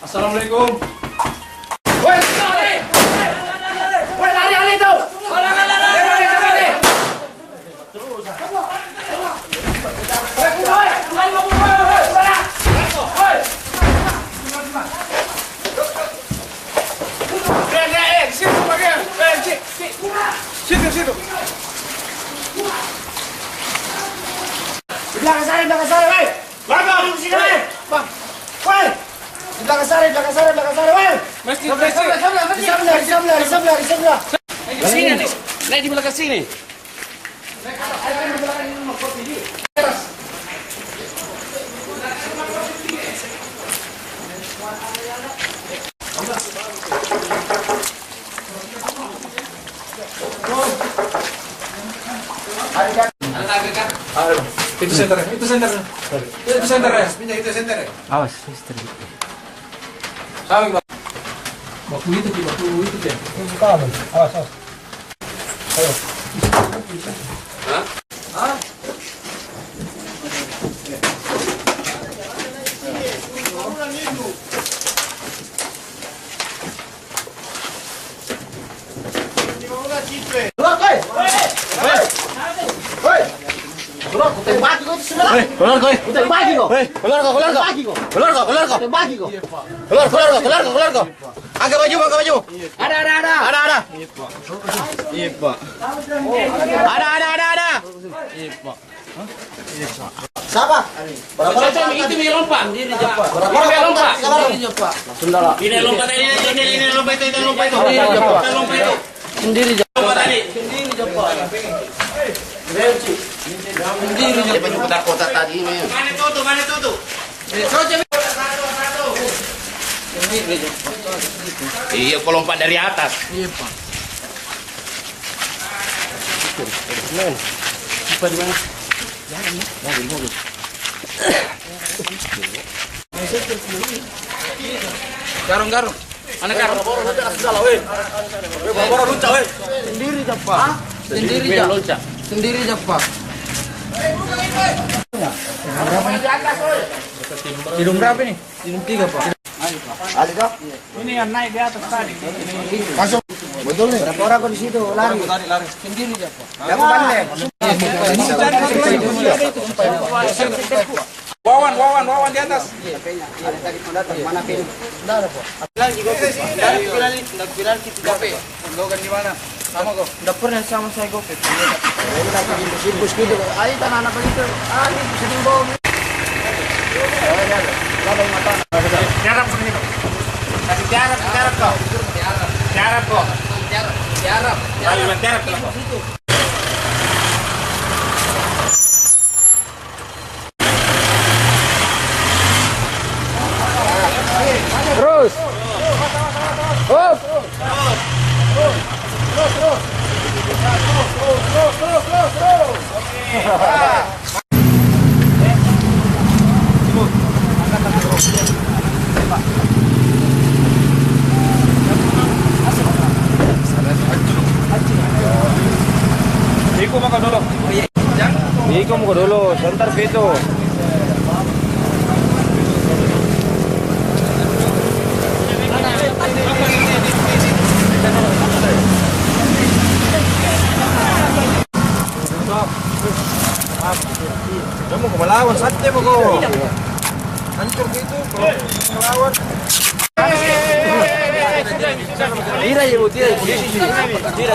Assalamualaikum. Woi, lari! Woi, lari itu! Situ. Di belakang sana, woi! Belakang, di sini, woi! Bang, woi! Di belakang sana, woi! Mesti Di sebelah. Di sini nih. Naik di belakang sini. Itu senternya. Itu senternya. Pindah itu senternya. Awas, sister. Saling bak. Baku itu dia. Awas. Ayo. Hah? Keluar kau. Angkat baju. Ada. Iya, Pak. Ada. Iya, Pak. Siapa? Itu dia lompat. Dia jepang. Sundala. Ini lompat itu. Sendiri Lompat tadi. Dia baju kotak-kotak tadi ini. Mana tutup? Iya, kalau lompat dari atas. Iya, Pak. Garung. Mana garung? Sendiri Pak. Sendiri Pak. Hidung berapa nih? Hidung 3, Pak. Ali kau? Ini yang naik di atas tadi. Masuk. Betul nih. Berapa orang kau di situ? Lari. Sendiri Pak. Yang mana? Wawan di atas. Ada tadi kau datang. Mana pin? Tidak ada, Pak. Logan di mana? Sama kok. Udah pernah sama saya gopet. Ini lagi di bus gitu. Ayo tanah anak begitu. Ini bisa dibawa. Tiarap segini kok. Kasih tiarap kok. Tiarap kok. Ayo tiarap kok. Terus. Hop. Iko mo dulu, sebentar itu. Kamu mau melawan santai mau kok. Hancur gitu kalau melawan. Tira ya, Bu, tira. Tira.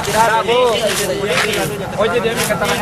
Oh jadi dia minta tangan